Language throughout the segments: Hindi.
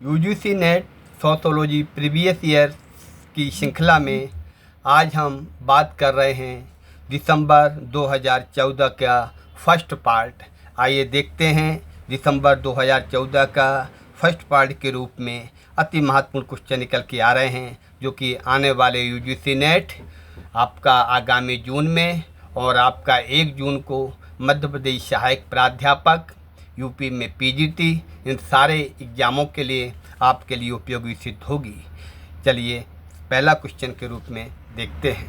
UGC net sociology previous year की श्रृंखला में आज हम बात कर रहे हैं दिसंबर 2014 का फर्स्ट पार्ट। आइए देखते हैं दिसंबर 2014 का फर्स्ट पार्ट के रूप में अति महत्वपूर्ण क्वेश्चन निकल के आ रहे हैं, जो कि आने वाले यूजीसी नेट आपका आगामी जून में और आपका 1 जून को मध्य प्रदेश सहायक प्राध्यापक, यूपी में पीजीटी, इन सारे एग्ज़ामों के लिए आपके लिए उपयोगी सिद्ध होगी। चलिए पहला क्वेश्चन के रूप में देखते हैं।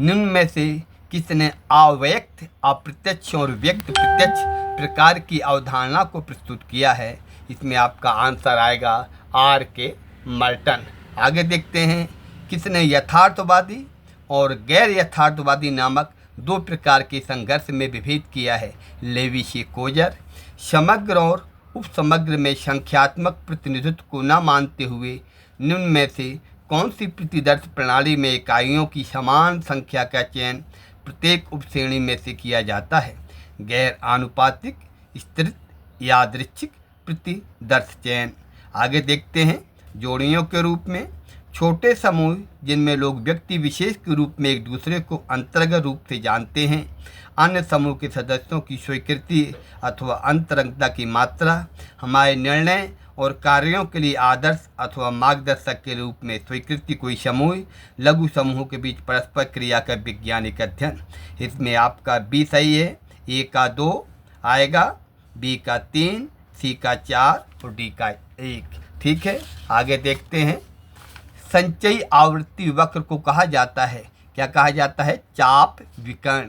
निम्न में से किसने अव्यक्त, अप्रत्यक्ष और व्यक्त प्रत्यक्ष प्रकार की अवधारणा को प्रस्तुत किया है? इसमें आपका आंसर आएगा R.K. मर्टन। आगे देखते हैं, किसने यथार्थवादी और गैर यथार्थवादी नामक 2 प्रकार के संघर्ष में विभेद किया है? लेवी-कोजर। समग्र और उपसमग्र में संख्यात्मक प्रतिनिधित्व को न मानते हुए निम्न में से कौन सी प्रतिदर्श प्रणाली में इकाइयों की समान संख्या का चयन प्रत्येक उपश्रेणी में से किया जाता है? गैर आनुपातिक, स्तरित, यादृच्छिक प्रतिदर्श चयन। आगे देखते हैं, जोड़ियों के रूप में छोटे समूह जिनमें लोग व्यक्ति विशेष के रूप में एक दूसरे को अंतर्गत रूप से जानते हैं, अन्य समूह के सदस्यों की स्वीकृति अथवा अंतरंगता की मात्रा, हमारे निर्णय और कार्यों के लिए आदर्श अथवा मार्गदर्शक के रूप में स्वीकृति कोई समूह, लघु समूहों के बीच परस्पर क्रिया का वैज्ञानिक अध्ययन। इसमें आपका बी सही है, ए का 2 आएगा, बी का 3, सी का 4 और डी का 1। ठीक है, आगे देखते हैं, संचयी आवृत्ति वक्र को कहा जाता है, क्या कहा जाता है? चाप विकर्ण।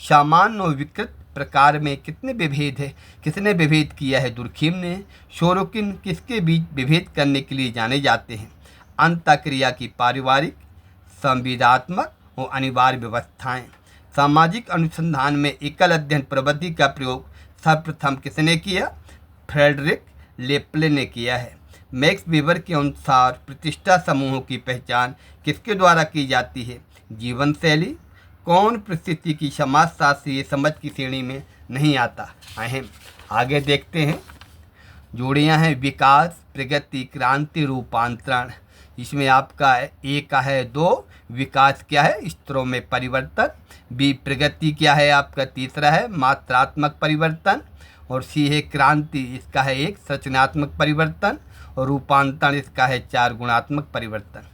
सामान्य और विकृत प्रकार में कितने विभेद है? किसने विभेद किया है? दुर्खिम ने। सोरोकिन किसके बीच विभेद करने के लिए जाने जाते हैं? अंतःक्रिया की पारिवारिक, संविदात्मक और अनिवार्य व्यवस्थाएं। सामाजिक अनुसंधान में एकल अध्ययन प्रविधि का प्रयोग सर्वप्रथम किसने किया? फ्रेडरिक लेप्ले ने किया है। मैक्स वेबर के अनुसार प्रतिष्ठा समूहों की पहचान किसके द्वारा की जाती है? जीवन शैली। कौन परिस्थिति की समाजशास्त्रीय समझ की श्रेणी में नहीं आता? अहम। आगे देखते हैं, जोड़ियां हैं विकास, प्रगति, क्रांति, रूपांतरण। इसमें आपका ए का है 2, विकास क्या है? स्तरों में परिवर्तन। बी प्रगति क्या है? आपका तीसरा है मात्रात्मक परिवर्तन। और सी है क्रांति, इसका है 1 संरचनात्मक परिवर्तन। और रूपांतरण इसका है 4 गुणात्मक परिवर्तन।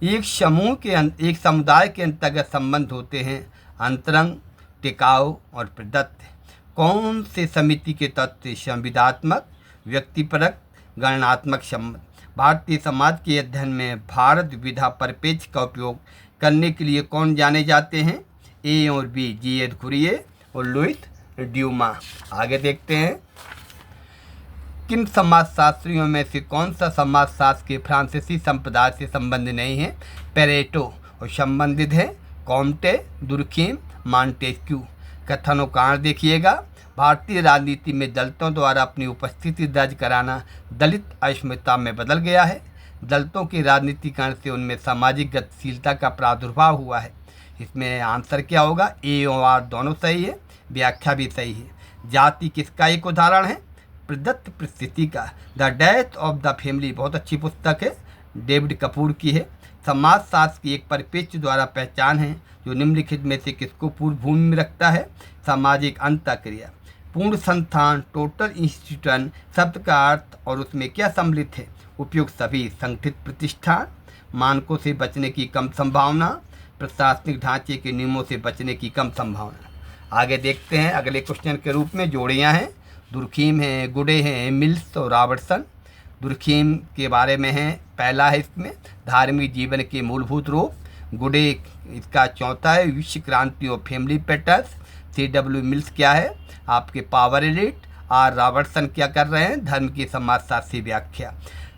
एक समूह के एक समुदाय के अंतर्गत संबंध होते हैं अंतरंग, टिकाऊ और प्रदत्त। कौन से समिति के तत्व संविदात्मक, व्यक्तिपरक, गणनात्मक संबंध? भारतीय समाज के अध्ययन में भारत विधा परिपेक्ष का उपयोग करने के लिए कौन जाने जाते हैं? ए और बी, जी.एच. घुरिये और लुईस ड्यूमा। आगे देखते हैं, किन समाजशास्त्रियों में से कौन सा समाजशास्त्र के फ्रांसीसी संप्रदाय से संबंध नहीं है? पेरेटो। और संबंधित है कॉम्टे, दुर्खिम, मॉन्टेस्क्यू। कथनों कारण देखिएगा, भारतीय राजनीति में दलितों द्वारा अपनी उपस्थिति दर्ज कराना दलित अस्मिता में बदल गया है। दलितों के राजनीतिकरण से उनमें सामाजिक गतिशीलता का प्रादुर्भाव हुआ है। इसमें आंसर क्या होगा? ए और आर दोनों सही है, व्याख्या भी सही है। जाति किसका एक उदाहरण है? प्रदत्त परिस्थिति का। The death of the family बहुत अच्छी पुस्तक है, डेविड कपूर की है। समाजशास्त्र की एक परिप्रेक्ष्य द्वारा पहचान है जो निम्नलिखित में से किसको पूर्व भूमि में रखता है? सामाजिक अंतःक्रिया। पूर्ण संस्थान, टोटल इंस्टीट्यूशन शब्द का अर्थ और उसमें क्या सम्मिलित है? उपयुक्त सभी। संगठित प्रतिष्ठान, मानकों से बचने की कम संभावना, प्रशासनिक ढांचे के नियमों से बचने की कम संभावना। आगे देखते हैं, अगले क्वेश्चन के रूप में जोड़ियां हैं, दुर्खिम हैं, गुडे हैं, मिल्स और रॉबर्टसन। दुर्खिम के बारे में है, पहला है इसमें धार्मिक जीवन के मूलभूत रूप। गुडे इसका चौथा है विश्व क्रांति और फैमिली पैटर्न्स। C.W. मिल्स क्या है? आपके पावर एलिट। आर रॉबर्टसन क्या कर रहे हैं? धर्म की समाजशास्त्रीय व्याख्या।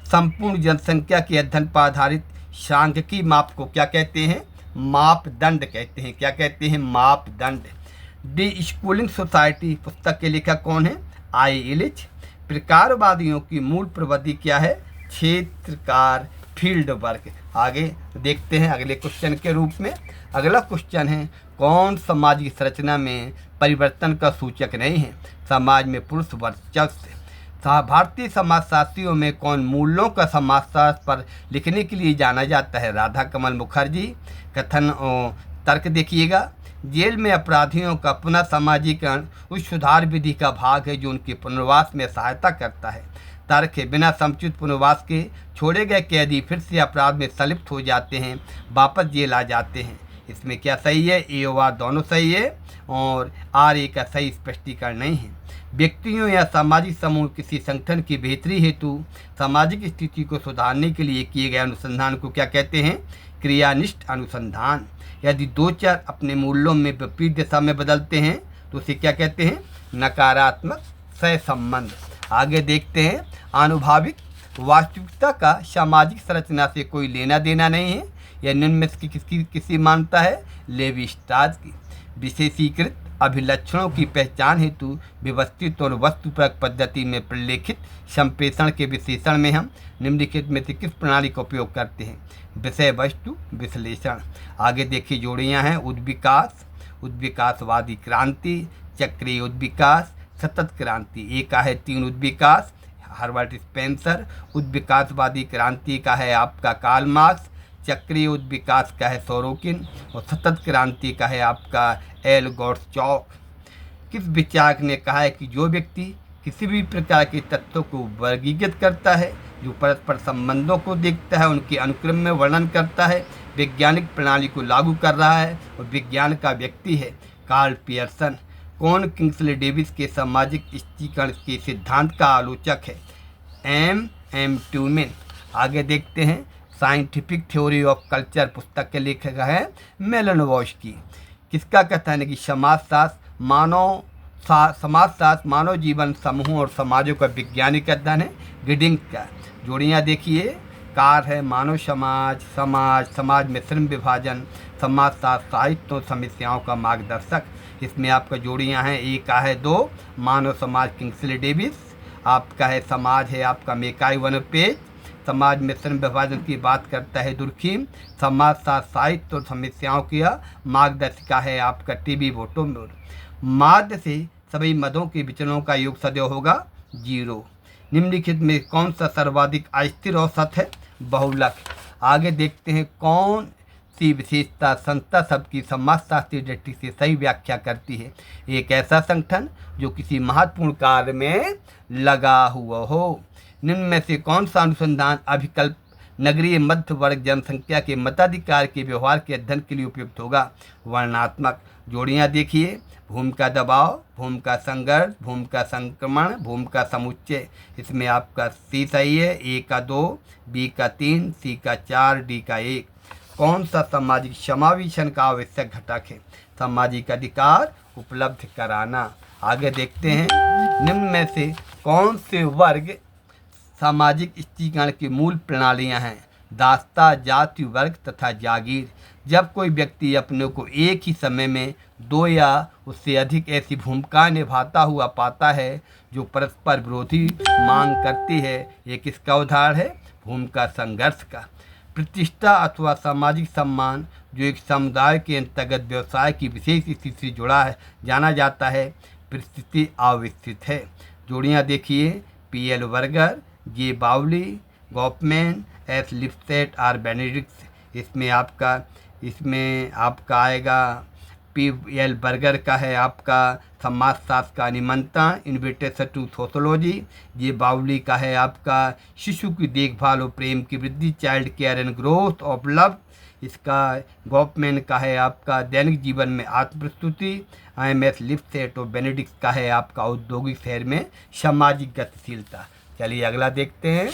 संपूर्ण जनसंख्या के अध्ययन पर आधारित सांख्यिकी माप को क्या कहते हैं? मापदंड कहते हैं। क्या कहते हैं? मापदंड। डी स्कूलिंग सोसाइटी पुस्तक के लेखक कौन है? आई इलिच। प्रकारवादियों की मूल प्रविधि क्या है? क्षेत्रकार, फील्ड वर्क। आगे देखते हैं अगले क्वेश्चन के रूप में। अगला क्वेश्चन है, कौन सामाजिक संरचना में परिवर्तन का सूचक नहीं है? समाज में पुरुष वर्चस्व। भारतीय समाजशास्त्रियों में कौन मूल्यों का समाजशास्त्र पर लिखने के लिए जाना जाता है? राधा कमल मुखर्जी। कथन तर्क देखिएगा, जेल में अपराधियों का पुनः समाजीकरण उस सुधार विधि का भाग है जो उनके पुनर्वास में सहायता करता है। तर्क है, बिना समुचित पुनर्वास के छोड़े गए कैदी फिर से अपराध में संलिप्त हो जाते हैं, वापस जेल आ जाते हैं। इसमें क्या सही है? ए और आर दोनों सही है और आर ए का सही स्पष्टीकरण नहीं है। व्यक्तियों या सामाजिक समूह किसी संगठन की बेहतरी हेतु सामाजिक स्थिति को सुधारने के लिए किए गए अनुसंधान को क्या कहते हैं? क्रियानिष्ठ अनुसंधान। यदि दो चर अपने मूल्यों में विपरीत दिशा में बदलते हैं तो उसे क्या कहते हैं? नकारात्मक सहसंबंध। आगे देखते हैं, आनुभाविक वास्तविकता का सामाजिक संरचना से कोई लेना देना नहीं है। यह निम्न में से किसी मानता है? लेवी स्ट्रास की। विशेषीकृत अभिलक्षणों की पहचान हेतु व्यवस्थित और वस्तुपरक पद्धति में प्रलेखित संप्रेषण के विशेषण में हम निम्नलिखित में से किस प्रणाली का उपयोग करते हैं? विषय वस्तु विश्लेषण। आगे देखिए जोड़ियां हैं, उद्विकास, उद्विकासवादी क्रांति, चक्रीय उद्विकास, सतत क्रांति। एक का है 3 उद्विकास, हर्बर्ट स्पेंसर। उद्विकासवादी क्रांति का है आपका कार्ल मार्क्स, चक्रीय उद्विकास का है सोरोकिन और सतत क्रांति का है आपका एल गोर्बाचोव। किस विचारक ने कहा है कि जो व्यक्ति किसी भी प्रकार के तत्वों को वर्गीकृत करता है, जो परस्पर संबंधों को देखता है, उनके अनुक्रम में वर्णन करता है, वैज्ञानिक प्रणाली को लागू कर रहा है और विज्ञान का व्यक्ति है? Karl Pearson. कौन किंग्सले डेविस के सामाजिक स्थिरीकरण के सिद्धांत का आलोचक है? M Tumin. आगे देखते हैं, साइंटिफिक थ्योरी ऑफ कल्चर पुस्तक के लेखक है मेलानोवस्की। किसका कथन है कि समाजशास्त्र मानव जीवन समूहों और समाजों का वैज्ञानिक अध्ययन है? गिडिंग का। जोड़ियाँ देखिए, कार है मानव समाज, समाज में श्रम विभाजन, समाजशास्त्र साहित्य और समस्याओं का मार्गदर्शक। इसमें आपका जोड़ियाँ हैं, एक का है 2 मानव समाज किंग्सले डेविस, आपका है समाज है आपका मेकाई वन पेज, समाज में श्रम विभाजन की बात करता है दुर्खीम, समाजशास्त्र साहित्य और समस्याओं की मार्गदर्शिका है आपका टीबी वोटोमोर। माध्य से सभी मदों के विचलनों का योग सदैव होगा 0। निम्नलिखित में कौन सा सर्वाधिक अस्थिर औसत है? बहुलक। आगे देखते हैं, कौन सी विशेषता संस्था शब्द की समाजशास्त्रीय दृष्टि से सही व्याख्या करती है? एक ऐसा संगठन जो किसी महत्वपूर्ण कार्य में लगा हुआ हो। निम्न में से कौन सा अनुसंधान अभिकल्प नगरीय मध्य वर्ग जनसंख्या के मताधिकार के व्यवहार के अध्ययन के लिए उपयुक्त होगा? वर्णनात्मक। जोड़ियाँ देखिए, भूमि का दबाव, भूमि का संघर्ष, भूमि का संक्रमण, भूमि का समुच्चय। इसमें आपका सी सही है, ए का 2, बी का 3, सी का 4, डी का 1। कौन सा सामाजिक समावेशन का आवश्यक घटक है? सामाजिक अधिकार उपलब्ध कराना। आगे देखते हैं, निम्न में से कौन से वर्ग सामाजिक स्थिरीकरण की मूल प्रणालियां हैं? दास्ता, जाति, वर्ग तथा जागीर। जब कोई व्यक्ति अपने को एक ही समय में 2 या उससे अधिक ऐसी भूमिकाएं निभाता हुआ पाता है जो परस्पर विरोधी मांग करती है, ये किसका उदाहरण है? भूमिका संघर्ष का। प्रतिष्ठा अथवा सामाजिक सम्मान जो एक समुदाय के अंतर्गत व्यवसाय की विशेष स्थिति से जुड़ा है जाना जाता है, परिस्थिति अवस्थित है। जोड़ियाँ देखिए, PL Berger, J Bowley, Goffman, S Lipset, R Benedict. इसमें आपका आएगा पीएल बर्गर का है आपका समाजशास्त्र का निमंत्रण, इन्विटेशन टू सोशोलॉजी। ये बाउली का है आपका शिशु की देखभाल और प्रेम की वृद्धि, child care and growth of love. इसका गॉफमैन का है आपका दैनिक जीवन में आत्म प्रस्तुति। IMS लिपसेट और बेनेडिक्ट का है आपका औद्योगिक शहर में सामाजिक गतिशीलता। चलिए अगला देखते हैं।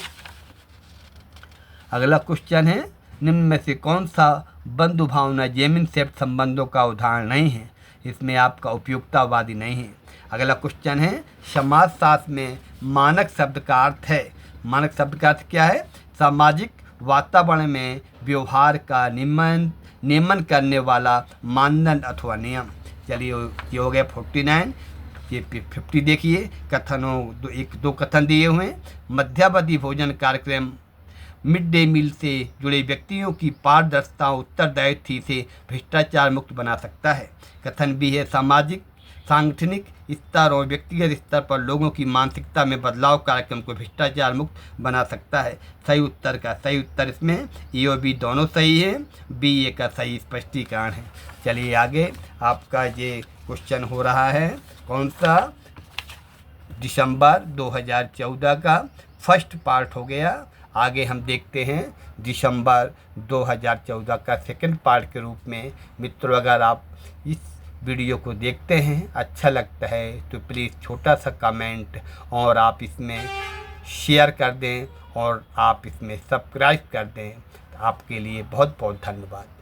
अगला क्वेश्चन है, निम्न में से कौन सा बंधु भावना जेमिन सेप्ट संबंधों का उदाहरण नहीं है? इसमें आपका उपयुक्तावादी नहीं है। अगला क्वेश्चन है, समाजशास्त्र में मानक शब्द का अर्थ है। मानक शब्द का अर्थ क्या है? सामाजिक वातावरण में व्यवहार का नियमन करने वाला मानदंड अथवा नियम। चलिए ये हो गया 49। ये 50 देखिए, कथनों 1-2 कथन दिए हुए हैं। मध्यावधि भोजन कार्यक्रम मिड डे मील से जुड़े व्यक्तियों की पारदर्शिता उत्तरदायित्व से भ्रष्टाचार मुक्त बना सकता है। कथन भी है, सामाजिक सांगठनिक स्तर और व्यक्तिगत स्तर पर लोगों की मानसिकता में बदलाव कार्यक्रम को भ्रष्टाचार मुक्त बना सकता है। सही उत्तर इसमें ए और बी दोनों सही है, बी ए का सही स्पष्टीकरण है। चलिए आगे, आपका ये क्वेश्चन हो रहा है कौन सा, दिसंबर 2014 का फर्स्ट पार्ट हो गया। आगे हम देखते हैं दिसंबर 2014 का सेकंड पार्ट के रूप में। मित्रों, अगर आप इस वीडियो को देखते हैं, अच्छा लगता है तो प्लीज़ छोटा सा कमेंट और आप इसमें शेयर कर दें और आप इसमें सब्सक्राइब कर दें। आपके लिए बहुत बहुत धन्यवाद।